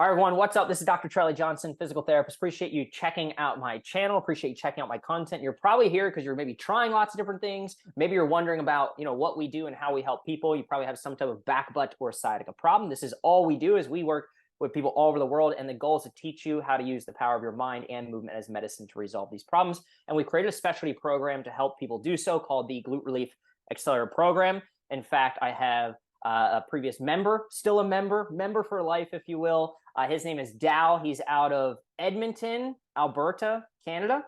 All right, everyone, what's up? This is Dr. Charlie Johnson, physical therapist. Appreciate you checking out my channel. Appreciate you checking out my content. You're probably here because you're maybe trying lots of different things. Maybe you're wondering about, what we do and how we help people. You probably have some type of back, butt, or sciatica problem. This is all we do is we work with people all over the world, and the goal is to teach you how to use the power of your mind and movement as medicine to resolve these problems. And we created a specialty program to help people do so called the Glute Relief Accelerator Program. In fact, I have a previous member, still a member for life, if you will. His name is Dow. He's out of Edmonton, Alberta, Canada.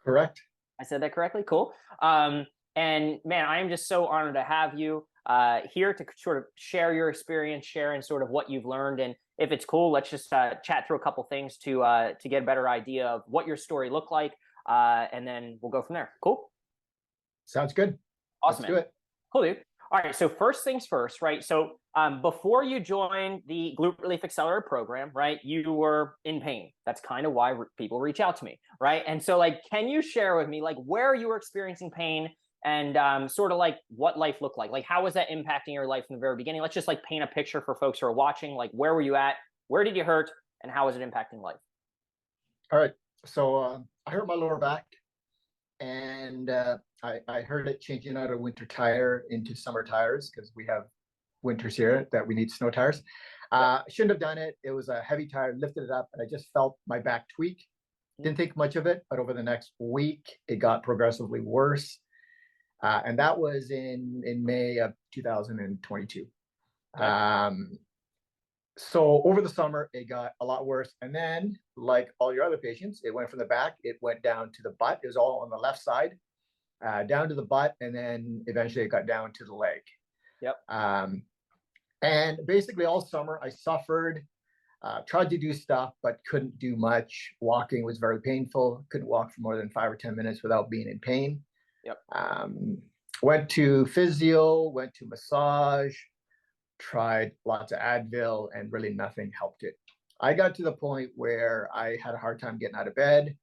Correct. I said that correctly. Cool. And man, I am just so honored to have you here to sort of share your experience, sharing sort of what you've learned. And if it's cool, let's just chat through a couple things to get a better idea of what your story looked like. And then we'll go from there. Cool. Sounds good. Awesome. Let's do it. Cool, dude. All right, so first things first, right? So before you joined the Glute Relief Accelerator Program, right, you were in pain. That's kind of why people reach out to me, right? And so, can you share with me, where you were experiencing pain and sort of what life looked like? How was that impacting your life from the very beginning? Let's just paint a picture for folks who are watching. Where were you at? Where did you hurt? And how was it impacting life? All right. So I hurt my lower back, and I heard it changing out a winter tire into summer tires because we have winters here that we need snow tires. Shouldn't have done it. It was a heavy tire, lifted it up, and I just felt my back tweak. Didn't think much of it, but over the next week, it got progressively worse. And that was in May of 2022. So over the summer, it got a lot worse. And then, like all your other patients, it went from the back, it went down to the butt. It was all on the left side. Down to the butt, and then eventually it got down to the leg. Yep. And basically all summer I suffered, tried to do stuff, but couldn't do much. Walking was very painful. Couldn't walk for more than 5 or 10 minutes without being in pain. Yep. Went to physio, went to massage, tried lots of Advil, and really nothing helped it. I got to the point where I had a hard time getting out of bed,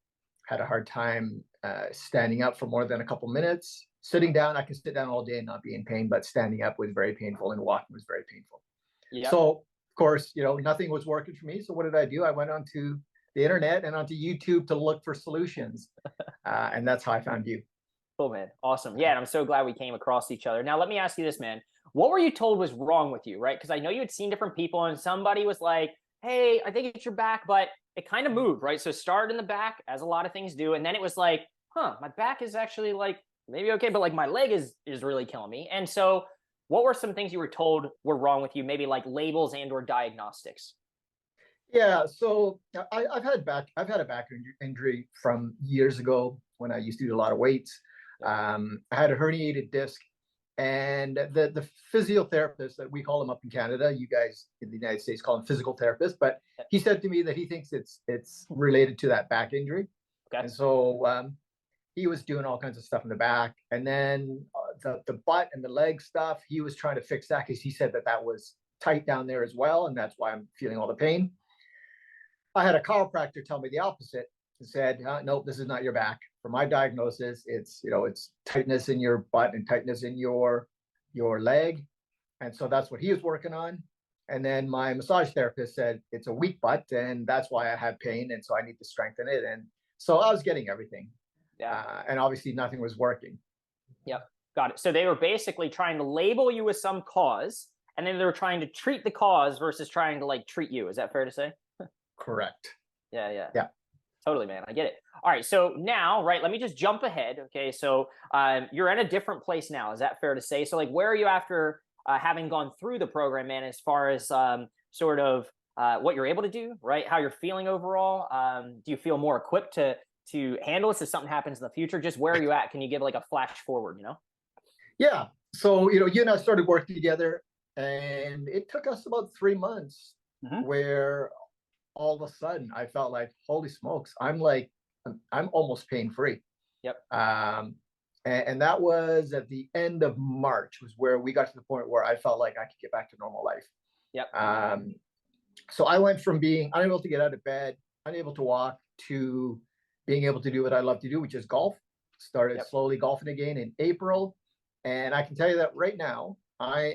had a hard time standing up for more than a couple minutes. Sitting down, I can sit down all day and not be in pain, but standing up was very painful and walking was very painful. Yep. So, of course, nothing was working for me. So what did I do? I went onto the internet and onto YouTube to look for solutions. And that's how I found you. Cool, man. Awesome. Yeah, and I'm so glad we came across each other. Now, let me ask you this, man. What were you told was wrong with you, right? Because I know you had seen different people and somebody was like, hey, I think it's your back, but it kind of moved, right? So it started in the back, as a lot of things do. And then it was like, my back is actually maybe okay, but my leg is really killing me. And so what were some things you were told were wrong with you? Maybe labels and or diagnostics? Yeah. So I've had a back injury from years ago when I used to do a lot of weights. I had a herniated disc, and the physiotherapist, that we call them up in Canada, you guys in the United States call him physical therapist, but he said to me that he thinks it's related to that back injury. Okay. And so he was doing all kinds of stuff in the back, and then the butt and the leg stuff, he was trying to fix that because he said that was tight down there as well, and that's why I'm feeling all the pain. I had a chiropractor tell me the opposite and said, nope, this is not your back. For my diagnosis, it's tightness in your butt and tightness in your leg. And so that's what he was working on. And then my massage therapist said it's a weak butt, and that's why I have pain, and so I need to strengthen it. And so I was getting everything. Yeah. And obviously nothing was working. Yep. Got it. So they were basically trying to label you as some cause, and then they were trying to treat the cause versus trying to treat you. Is that fair to say? Correct. Yeah. Yeah. Totally, man. I get it. All right. So now, right, let me just jump ahead. Okay. So you're in a different place now. Is that fair to say? So where are you after having gone through the program, man, as far as sort of what you're able to do, right? How you're feeling overall? Do you feel more equipped to handle this if something happens in the future? Just where are you at? Can you give a flash forward, Yeah. So, you and I started working together, and it took us about 3 months where all of a sudden I felt like, holy smokes, I'm almost pain-free. Yep. And that was at the end of March was where we got to the point where I felt like I could get back to normal life. Yep. So I went from being unable to get out of bed, unable to walk, to being able to do what I love to do, which is golf. Started slowly golfing again in April. And I can tell you that right now, I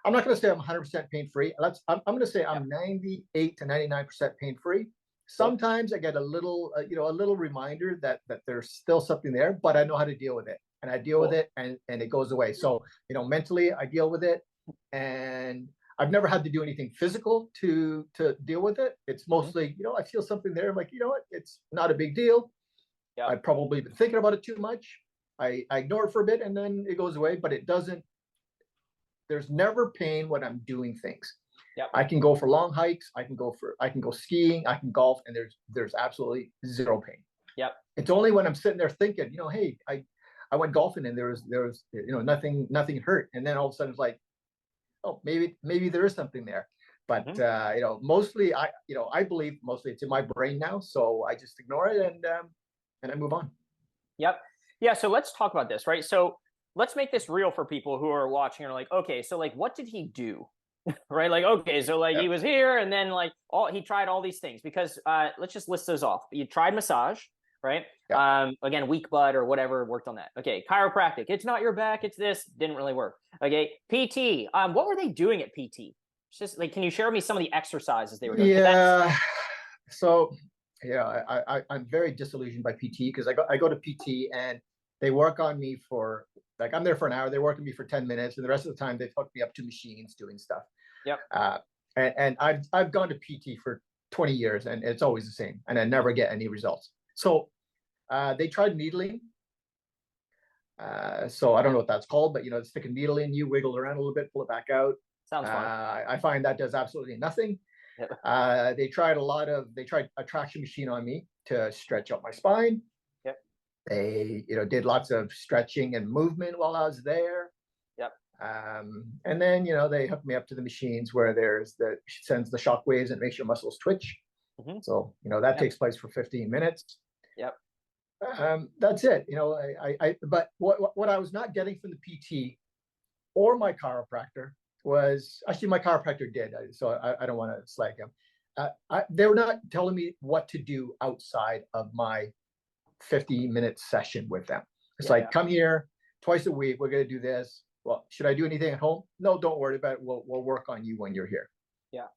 I'm not going to say I'm 100% pain free. I'm going to say I'm 98 to 99% pain free. Sometimes I get a little, a little reminder that there's still something there, but I know how to deal with it, and I deal with it, and it goes away. So, mentally I deal with it, and I've never had to do anything physical to deal with it. It's mostly, I feel something there. I'm like, you know what? It's not a big deal. Yeah. I've probably been thinking about it too much. I ignore it for a bit, and then it goes away, but it doesn't. There's never pain when I'm doing things. Yep. I can go for long hikes. I can go skiing. I can golf, and there's absolutely zero pain. Yep. It's only when I'm sitting there thinking, hey, I went golfing and there was nothing hurt, and then all of a sudden it's like, oh, maybe there is something there. But mostly I believe mostly it's in my brain now, so I just ignore it and I move on. Yep. Yeah. So let's talk about this, right? So let's make this real for people who are watching and are like, okay, so like, what did he do? Right? Like, okay, so like he was here, and then like he tried all these things, because let's just list those off. You tried massage, right? Again, weak butt or whatever, worked on that. Okay, chiropractic, it's not your back, it's this, didn't really work. Okay, PT, what were they doing at PT? It's just like, can you share with me some of the exercises they were doing? So I'm very disillusioned by PT, because I go to PT and they work on me for, like, I'm there for an hour, they work on me for 10 minutes, and the rest of the time they hook me up to machines doing stuff. Yep. And I've gone to PT for 20 years, and it's always the same, and I never get any results. So they tried needling. So I don't know what that's called, but they stick a needle in you, wiggle around a little bit, pull it back out. Sounds fun. I find that does absolutely nothing. Yep. They tried a traction machine on me to stretch out my spine. Yep. They did lots of stretching and movement while I was there. Yep. And then they hooked me up to the machines where sends the shock waves and makes your muscles twitch. So that takes place for 15 minutes. Yep. That's it. But what I was not getting from the PT or my chiropractor was, actually my chiropractor did, so I don't want to slag him. They were not telling me what to do outside of my 50-minute session with them. It's come here twice a week, we're going to do this. Well, should I do anything at home? No, don't worry about it. We'll work on you when you're here. Yeah.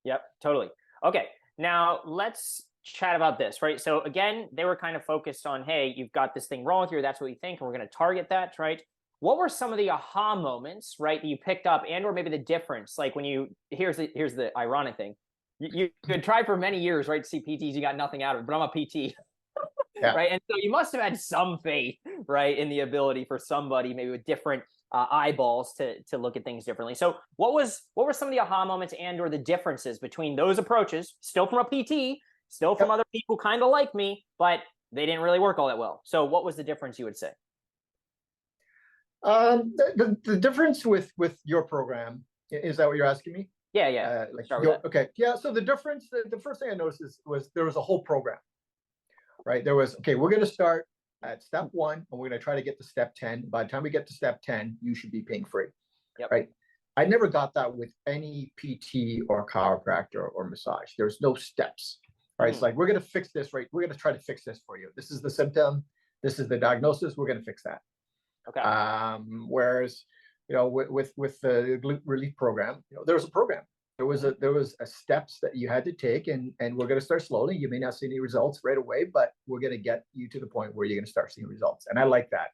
Yep, totally. Okay, now let's chat about this, right? So again, they were kind of focused on, hey, you've got this thing wrong with you, that's what you think, and we're going to target that, right? What were some of the aha moments, right, that you picked up, and or maybe the difference? Like, when here's the ironic thing. You could try for many years, right, to see PTs, you got nothing out of it, but I'm a PT. Right, and so you must have had some faith, right, in the ability for somebody maybe with different eyeballs to look at things differently. So what were some of the aha moments and or the differences between those approaches, still from a PT, still from other people kind of like me, but they didn't really work all that well? So what was the difference, you would say? The difference with your program, is that what you're asking me? Yeah. Okay. Yeah. So the difference, the first thing I noticed was there was a whole program, right? There was, okay, we're going to start at step 1, and we're going to try to get to step 10. By the time we get to step 10, you should be pain free. Yep. Right. I never got that with any PT or chiropractor or massage. There's no steps, right? It's like, we're going to fix this, right? We're going to try to fix this for you. This is the symptom. This is the diagnosis. We're going to fix that. Okay. Whereas, with the glute relief program, there was a program. There was a steps that you had to take, and we're going to start slowly. You may not see any results right away, but we're going to get you to the point where you're going to start seeing results. And I like that.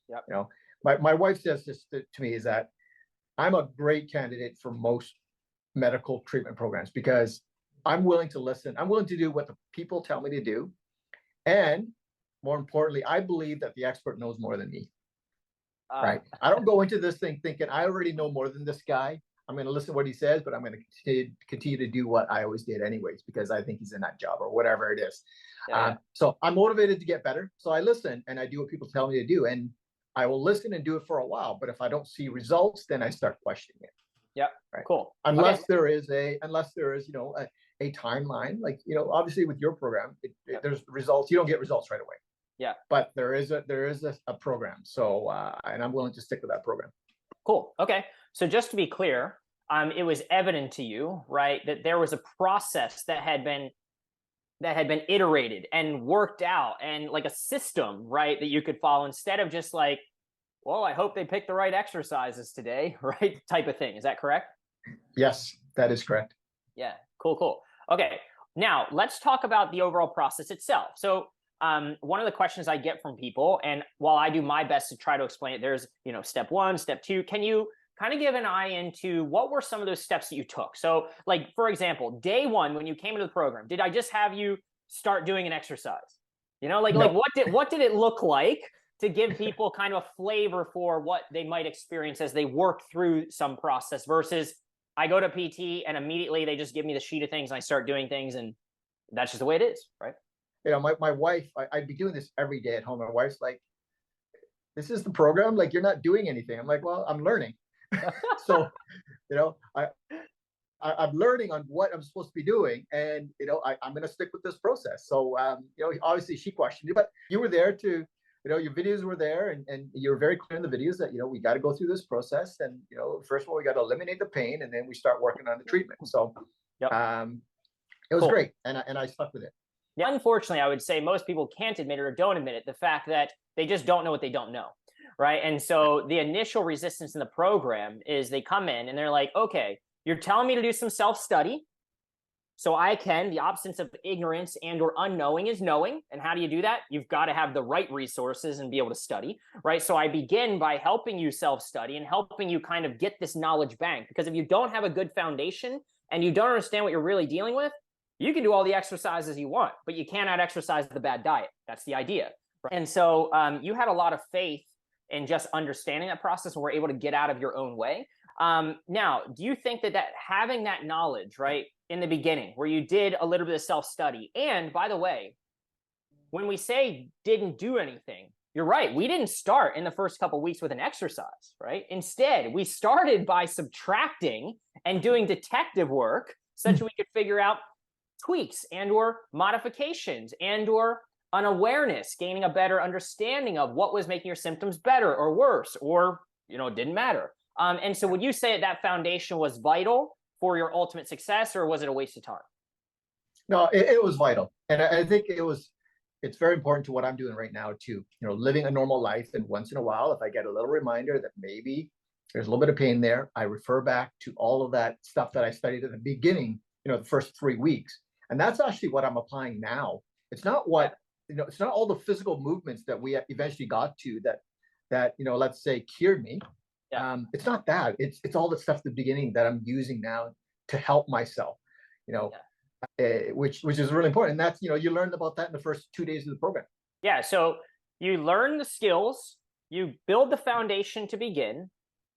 Yep. My wife says this to me, is that I'm a great candidate for most medical treatment programs, because I'm willing to listen. I'm willing to do what the people tell me to do. And more importantly, I believe that the expert knows more than me. Right. I don't go into this thing thinking I already know more than this guy. I'm going to listen to what he says, but I'm going to continue to do what I always did anyways, because I think he's in that job or whatever it is. So I'm motivated to get better. So I listen and I do what people tell me to do, and I will listen and do it for a while. But if I don't see results, then I start questioning it. Yep. Right. Cool. Unless there is a timeline, like, obviously with your program, there's results. You don't get results right away. Yeah, but there is a program. So and I'm willing to stick with that program. Cool. Okay. So just to be clear, it was evident to you, right, that there was a process that had been iterated and worked out, and like a system, right, that you could follow, instead of just like well, I hope they pick the right exercises today, right? Type of thing. Is that correct? Yes, that is correct. Yeah, cool, cool. Okay, now let's talk about the overall process itself. So, one of the questions I get from people, and while I do my best to try to explain it, there's, step one, step two. Can you kind of give an eye into what were some of those steps that you took? So, like, for example, day one, when you came into the program, did I just have you start doing an exercise? Like, No. what did it look like to give people kind of a flavor for what they might experience as they work through some process versus I go to PT and immediately they just give me the sheet of things and I start doing things, and that's just the way it is, right? My wife, I'd be doing this every day at home. My wife's like, this is the program? Like, you're not doing anything. I'm like, well, I'm learning. So, you know, I'm learning on what I'm supposed to be doing, and I'm going to stick with this process. So, obviously she questioned it, but you were there to, your videos were there, and you're very clear in the videos that we got to go through this process, and first of all we got to eliminate the pain, and then we start working on the treatment. So, Yep. it was Cool. great, and I stuck with it. Yeah, unfortunately, I would say most people can't admit it or don't admit it. The fact that they just don't know what they don't know, right? And so the initial resistance in the program is they come in and they're like, okay, you're telling me to do some self-study. So the opposite of ignorance and or unknowing is knowing. And how do you do that? You've got to have the right resources and be able to study, right? So I begin by helping you self-study and helping you kind of get this knowledge bank. Because if you don't have a good foundation and you don't understand what you're really dealing with, you can do all the exercises you want, but you cannot exercise the bad diet. That's the idea. Right? And so you had a lot of faith in just understanding that process and were able to get out of your own way. Now, do you think that having that knowledge, right, in the beginning, where you did a little bit of self-study, and by the way, when we say didn't do anything, you're right. We didn't start in the first couple of weeks with an exercise, right? Instead, we started by subtracting and doing detective work such that we could figure out tweaks and or modifications and or an awareness, gaining a better understanding of what was making your symptoms better or worse, or it didn't matter. And so would you say that foundation was vital for your ultimate success, or was it a waste of time? No, it was vital, and I think it's very important to what I'm doing right now too. Living a normal life, and once in a while, if I get a little reminder that maybe there's a little bit of pain there, I refer back to all of that stuff that I studied at the beginning, the first 3 weeks. And that's actually what I'm applying now. It's not it's not all the physical movements that we eventually got to that let's say cured me. Yeah. It's not that. It's all the stuff at the beginning that I'm using now to help myself. Which is really important. And that's you learned about that in the first 2 days of the program. Yeah. So you learn the skills, you build the foundation to begin.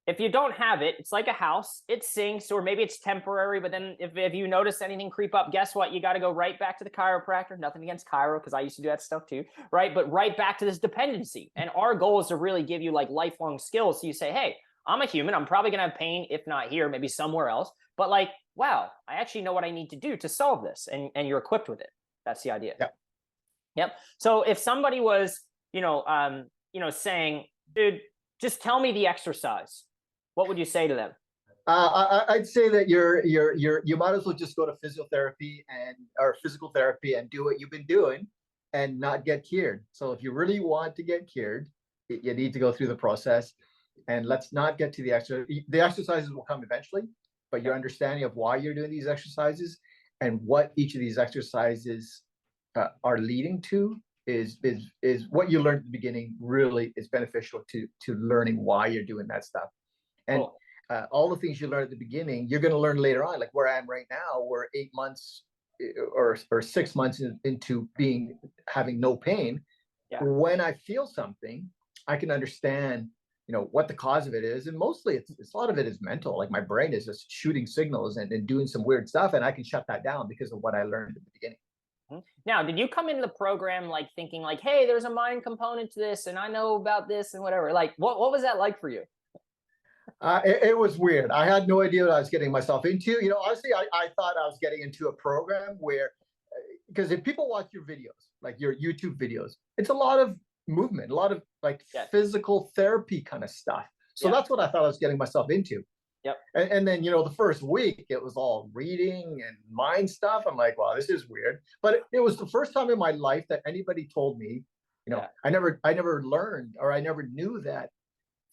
If you don't have it, it's like a house. It sinks, or maybe it's temporary. But then if you notice anything creep up, guess what? You got to go right back to the chiropractor. Nothing against chiro, because I used to do that stuff too, right? But right back to this dependency. And our goal is to really give you like lifelong skills. So you say, hey, I'm a human. I'm probably going to have pain, if not here, maybe somewhere else. But like, wow, I actually know what I need to do to solve this. And you're equipped with it. That's the idea. Yep. Yep. So if somebody was, saying, dude, just tell me the exercise, what would you say to them? I'd say that you might as well just go to physiotherapy or physical therapy and do what you've been doing and not get cured. So if you really want to get cured, you need to go through the process, and let's not get to the exercise. The exercises will come eventually, but your understanding of why you're doing these exercises and what each of these exercises are leading to is what you learned at the beginning really is beneficial to learning why you're doing that stuff. And Cool. All the things you learn at the beginning, you're going to learn later on. Like where I am right now, we're 8 months or 6 months into having no pain. Yeah. When I feel something, I can understand, what the cause of it is. And mostly it's a lot of it is mental. Like my brain is just shooting signals and doing some weird stuff. And I can shut that down because of what I learned at the beginning. Now, did you come into the program like thinking like, hey, there's a mind component to this and I know about this and whatever? Like, what was that like for you? It was weird. I had no idea what I was getting myself into. Honestly, I thought I was getting into a program where, because if people watch your videos, like your YouTube videos, it's a lot of movement, a lot of like physical therapy kind of stuff. So that's what I thought I was getting myself into. Yep. And then, the first week it was all reading and mind stuff. I'm like, wow, this is weird. But it was the first time in my life that anybody told me, I never learned, or I never knew that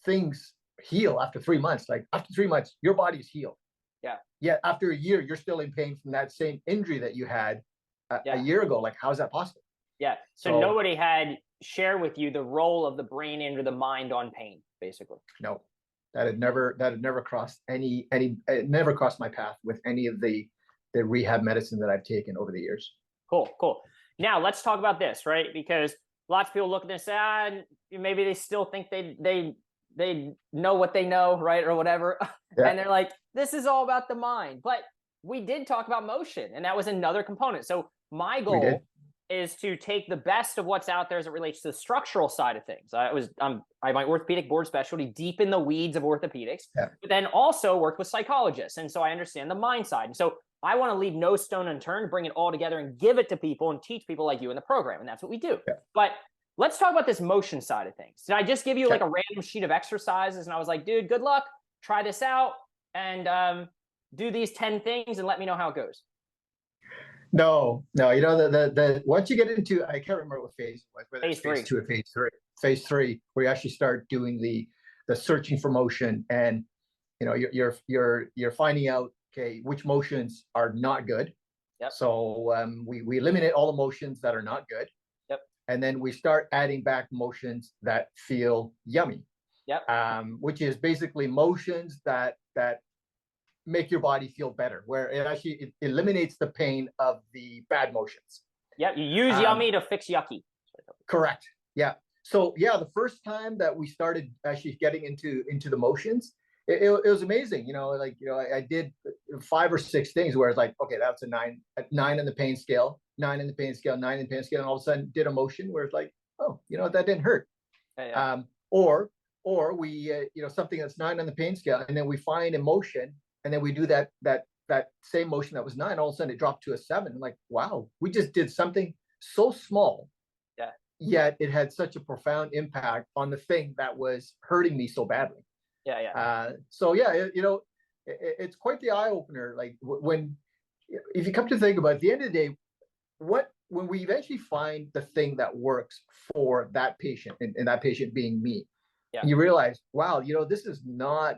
things heal after 3 months. Like after 3 months, your body's healed. Yeah. Yet after a year, you're still in pain from that same injury that you had a year ago. Like, how is that possible? Yeah. So nobody had shared with you the role of the brain and the mind on pain, basically. No, that had never crossed it never crossed my path with any of the rehab medicine that I've taken over the years. Cool. Now let's talk about this, right? Because lots of people look at this, maybe they still think they know what they know, right? Or whatever. Yeah. And they're like, this is all about the mind. But we did talk about motion, and that was another component. So my goal is to take the best of what's out there as it relates to the structural side of things. I have my orthopedic board specialty, deep in the weeds of orthopedics, but then also worked with psychologists. And so I understand the mind side. And so I want to leave no stone unturned, bring it all together and give it to people and teach people like you in the program. And that's what we do. Yeah. But let's talk about this motion side of things. Did I just give you like a random sheet of exercises and I was like, dude, good luck, try this out and do these 10 things and let me know how it goes? No, you know, the once you get into, I can't remember what phase it was, whether it's phase 2 or phase three, where you actually start doing the searching for motion, and you know, you're finding out, okay, which motions are not good. Yep. So we eliminate all the motions that are not good. Yep. And then we start adding back motions that feel yummy. Yep. Which is basically motions that make your body feel better, where it eliminates the pain of the bad motions. Yeah, you use yummy to fix yucky. Correct. Yeah. So yeah, the first time that we started actually getting into the motions, it was amazing. You know, like, you know, I did 5 or 6 things where it's like, okay, that's a 9 in the pain scale, 9 in the pain scale, 9 in the pain scale, and all of a sudden did a motion where it's like, oh, you know, that didn't hurt. Yeah. Or we you know, something that's 9 on the pain scale, and then we find a motion. And then we do that same motion that was 9, all of a sudden it dropped to a 7. I'm like, wow, we just did something so small, yet it had such a profound impact on the thing that was hurting me so badly. So yeah, you know, it's quite the eye opener. Like if you come to think about it, at the end of the day, when we eventually find the thing that works for that patient, and that patient being me. Yeah. You realize, wow, you know, this is not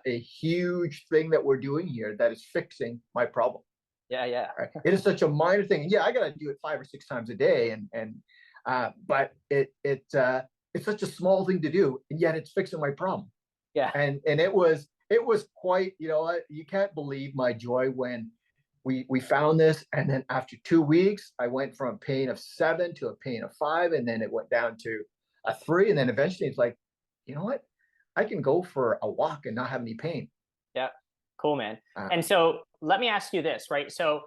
a huge thing that we're doing here that is fixing my problem. Yeah. Right? It is such a minor thing. And yeah, I got to do it 5 or 6 times a day, but it's such a small thing to do, and yet it's fixing my problem. Yeah. And it was quite, you know, you can't believe my joy when we found this, and then after 2 weeks, I went from a pain of 7 to a pain of 5, and then it went down to a 3, and then eventually it's like, you know what? I can go for a walk and not have any pain. Yeah. Cool, man. And so let me ask you this, right? So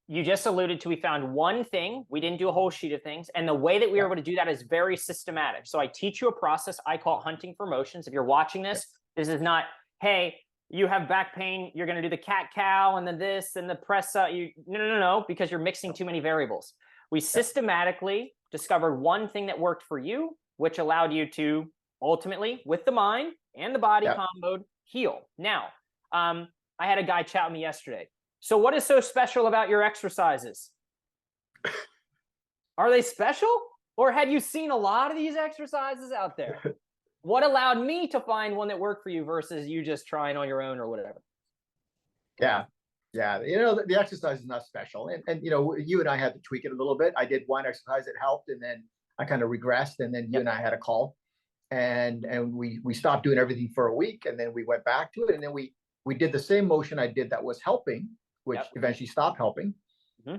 you just alluded to, we found one thing. We didn't do a whole sheet of things. And the way that we were able to do that is very systematic. So I teach you a process. I call it hunting for motions. If you're watching this, this is not, hey, you have back pain, you're going to do the cat-cow and then this and the press. No, because you're mixing too many variables. We systematically discovered one thing that worked for you, which allowed you to ultimately, with the mind and the body comboed, heal. Now, I had a guy chat with me yesterday. So what is so special about your exercises? Are they special? Or had you seen a lot of these exercises out there? What allowed me to find one that worked for you versus you just trying on your own or whatever? Yeah. You know, the exercise is not special. And you know, you and I had to tweak it a little bit. I did one exercise that helped, and then I kind of regressed, and then you and I had a call, and we stopped doing everything for a week, and then we went back to it, and then we did the same motion I did that was helping, which eventually stopped helping.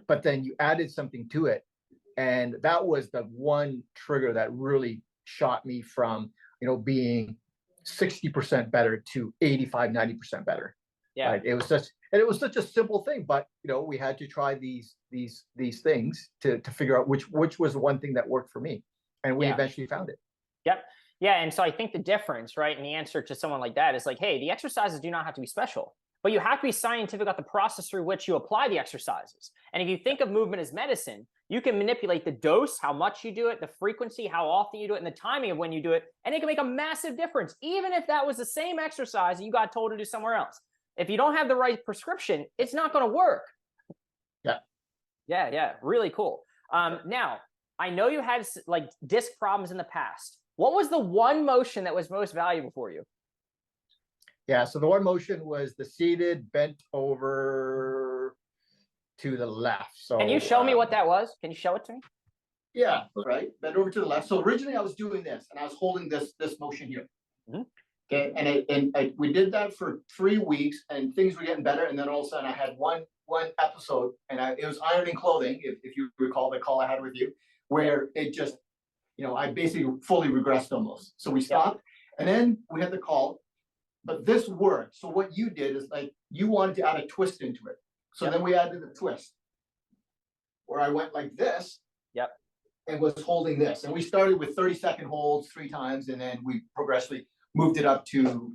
But then you added something to it, and that was the one trigger that really shot me from, you know, being 60% better to 85, 90% better. Yeah. Right? It was such a simple thing, but you know, we had to try these things to figure out which was the one thing that worked for me, and we eventually found it. Yep. Yeah, and so I think the difference, right, and the answer to someone like that is like, hey, the exercises do not have to be special, but you have to be scientific about the process through which you apply the exercises. And if you think of movement as medicine, you can manipulate the dose, how much you do it, the frequency, how often you do it, and the timing of when you do it, and it can make a massive difference, even if that was the same exercise that you got told to do somewhere else. If you don't have the right prescription, it's not going to work. Yeah. Really cool. Now, I know you had like disc problems in the past. What was the one motion that was most valuable for you? Yeah, so the one motion was the seated bent over to the left. So can you show me what that was? Can you show it to me? Yeah, right. Bend over to the left. So originally I was doing this and I was holding this motion here. Mhm. Okay. And we did that for 3 weeks and things were getting better. And then all of a sudden I had one episode and it was ironing clothing, if you recall the call I had with you, where it just, I basically fully regressed almost. So we stopped and then we had the call, but this worked. So what you did is like, you wanted to add a twist into it. So then we added a twist where I went like this. Yep. And was holding this. And we started with 30-second holds 3 times, and then we progressively moved it up to,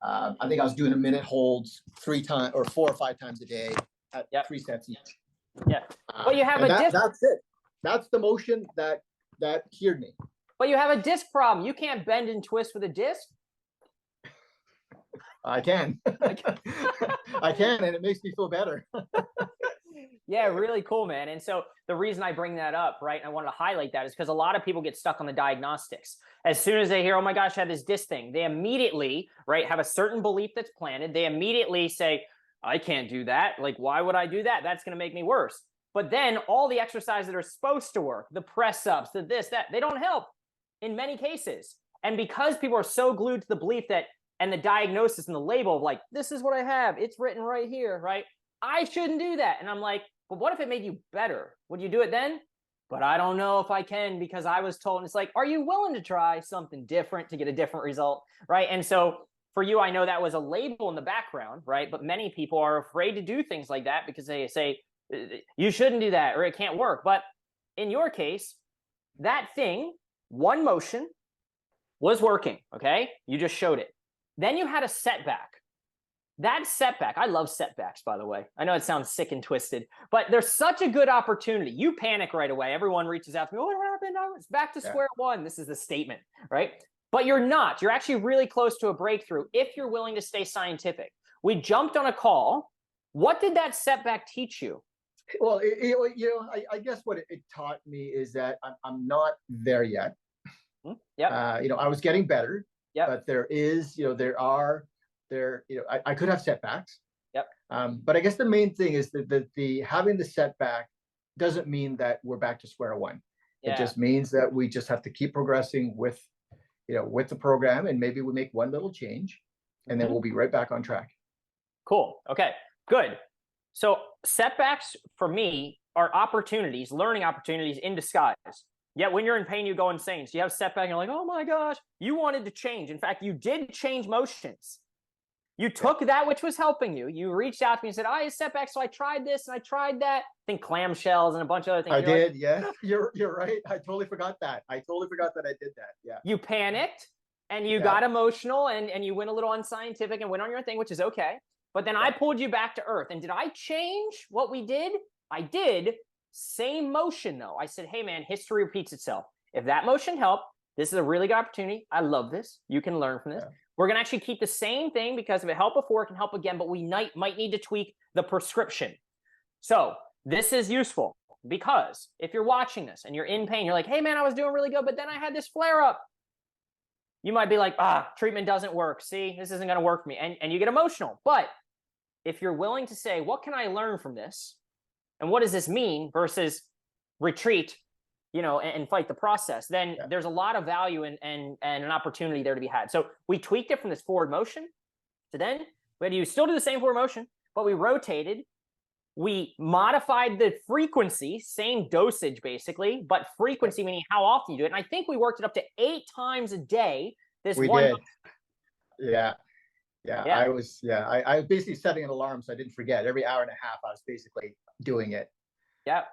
I think I was doing a minute holds 3 times or 4 or 5 times a day at 3 sets each. Yeah. Well, you have that's it. That's the motion that cured me. But you have a disc problem. You can't bend and twist with a disc. I can. I can, and it makes me feel better. Yeah, really cool, man. And so the reason I bring that up, right, and I wanted to highlight that is because a lot of people get stuck on the diagnostics. As soon as they hear, oh my gosh, I have this disc thing, they immediately, right, have a certain belief that's planted. They immediately say, I can't do that. Like, why would I do that? That's going to make me worse. But then all the exercises that are supposed to work, the press ups, the this, that, they don't help in many cases. And because people are so glued to the belief that, and the diagnosis and the label of like, this is what I have, it's written right here, right? I shouldn't do that. And I'm like, but what if it made you better? Would you do it then? But I don't know if I can because I was told. And it's like, are you willing to try something different to get a different result? Right. And so for you, I know that was a label in the background, right? But many people are afraid to do things like that because they say, you shouldn't do that or it can't work. But in your case, that thing, one motion was working. Okay. You just showed it. Then you had a setback. That setback, I love setbacks, by the way. I know it sounds sick and twisted, but there's such a good opportunity. You panic right away. Everyone reaches out to me, what happened? Oh, it's back to square one. This is the statement, right? But you're not. You're actually really close to a breakthrough if you're willing to stay scientific. We jumped on a call. What did that setback teach you? Well, I guess what it taught me is that I'm not there yet. Yep. I was getting better, but I could have setbacks. Yep. But I guess the main thing is that the having the setback doesn't mean that we're back to square one. Yeah. It just means that we just have to keep progressing with the program, and maybe we make one little change, and then we'll be right back on track. Cool. Okay, good. So setbacks for me are opportunities, learning opportunities in disguise. Yet when you're in pain, you go insane. So you have a setback and you're like, oh my gosh, you wanted to change. In fact, you did change motions. You took that which was helping you. You reached out to me and said, I had a setback, so I tried this and I tried that. I think clamshells and a bunch of other things. I did, yeah. You're right. I totally forgot that. I did that, yeah. You panicked and you got emotional and you went a little unscientific and went on your thing, which is okay. But then I pulled you back to earth. And did I change what we did? I did. Same motion, though. I said, hey, man, history repeats itself. If that motion helped, this is a really good opportunity. I love this. You can learn from this. Yeah. We're going to actually keep the same thing because if it helped before, it can help again, but we might need to tweak the prescription. So this is useful because if you're watching this and you're in pain, you're like, hey, man, I was doing really good, but then I had this flare up. You might be like, treatment doesn't work. See, this isn't going to work for me. And you get emotional. But if you're willing to say, what can I learn from this? And what does this mean versus retreat, and fight the process, then there's a lot of value and an opportunity there to be had. So we tweaked it from this forward motion to then we had to still do the same forward motion, but we rotated. We modified the frequency, same dosage basicy, but frequency meaning how often you do it. And I think we worked it up to 8 times a day. We did. Yeah. I was basically setting an alarm so I didn't forget. Every hour and a half, I was basically doing it. Yeah.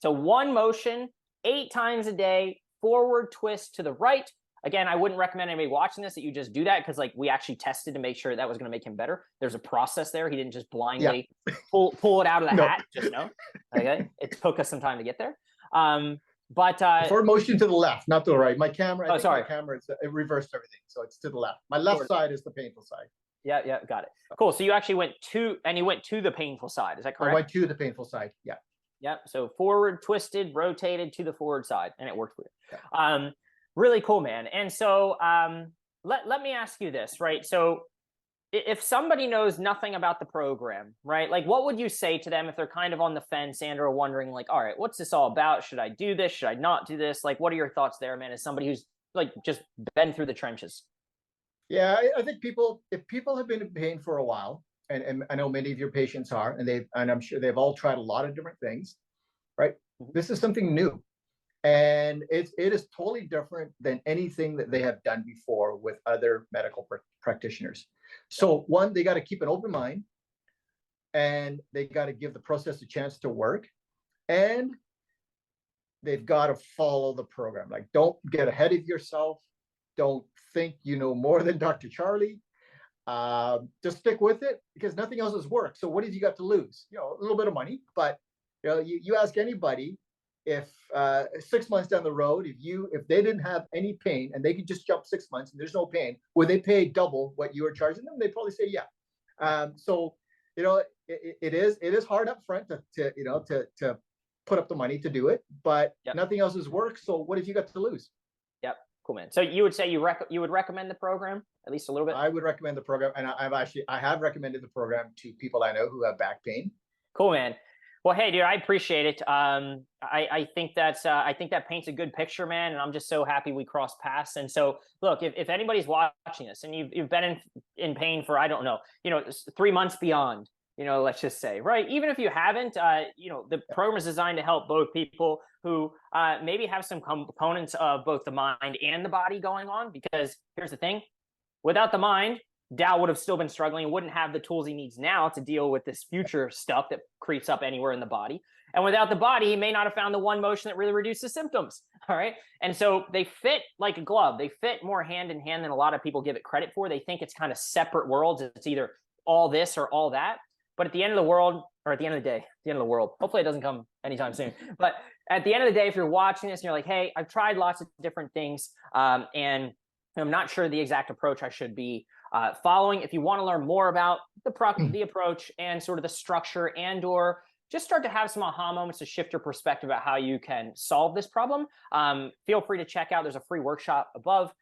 So one motion, 8 times a day, forward twist to the right. Again, I wouldn't recommend anybody watching this that you just do that because we actually tested to make sure that was going to make him better. There's a process there. He didn't just blindly pull it out of the hat. Just know. Okay. It took us some time to get there. Forward motion to the left, not to the right. My camera, my camera, it reversed everything. So it's to the left. My left side is the painful side. Yeah, got it. Cool. So you actually went to the painful side. Is that correct? I went to the painful side. Yeah. Yeah. So forward, twisted, rotated to the forward side, and it worked for you. Yeah. Really cool, man. And so let me ask you this, right? So if somebody knows nothing about the program, right? Like what would you say to them if they're kind of on the fence and or wondering like, all right, what's this all about? Should I do this? Should I not do this? Like, what are your thoughts there, man, as somebody who's like just been through the trenches? Yeah, I think if people have been in pain for a while, and I know many of your patients are, and I'm sure they've all tried a lot of different things, right? Mhm. This is something new, and it is totally different than anything that they have done before with other medical practitioners. So one, they got to keep an open mind, and they got to give the process a chance to work, and they've got to follow the program. Like, don't get ahead of yourself. Don't think you know more than Dr. Charlie. Just stick with it because nothing else has worked. So what have you got to lose? You know, a little bit of money, but you ask anybody if 6 months down the road, if they didn't have any pain and they could just jump 6 months and there's no pain, would they pay double what you were charging them? They'd probably say yeah. So it is hard up front to put up the money to do it, but Yep. nothing else has worked. So what have you got to lose? Yep. Cool, man. So you would say you would recommend the program at least a little bit? I would recommend the program, and I have recommended the program to people I know who have back pain. Cool, man. Well, hey, dude, I appreciate it. I think I think that paints a good picture, man. And I'm just so happy we crossed paths. And so, look, if anybody's watching this and you've been in pain for, I don't know, 3 months beyond, let's just say, right? Even if you haven't, the program is designed to help both people who maybe have some components of both the mind and the body going on. Because here's the thing, without the mind, Dow would have still been struggling and wouldn't have the tools he needs now to deal with this future stuff that creeps up anywhere in the body. And without the body, he may not have found the one motion that really reduces symptoms. All right. And so they fit like a glove. They fit more hand in hand than a lot of people give it credit for. They think it's kind of separate worlds. It's either all this or all that. But at the end of the world, or at the end of the day, the end of the world, hopefully it doesn't come anytime soon. But at the end of the day, if you're watching this and you're like, hey, I've tried lots of different things and I'm not sure the exact approach I should be following. If you want to learn more about the approach and sort of the structure and or just start to have some aha moments to shift your perspective about how you can solve this problem, feel free to check out. There's a free workshop above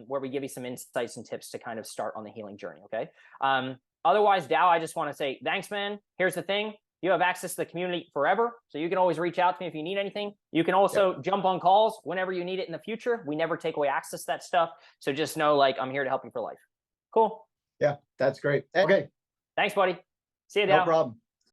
where we give you some insights and tips to kind of start on the healing journey, okay? Otherwise, Dow, I just want to say thanks, man. Here's the thing. You have access to the community forever, so you can always reach out to me if you need anything. You can also jump on calls whenever you need it in the future. We never take away access to that stuff, so just know, like, I'm here to help you for life. Cool. Yeah, that's great. Okay. Thanks, buddy. See you, Dow. No problem.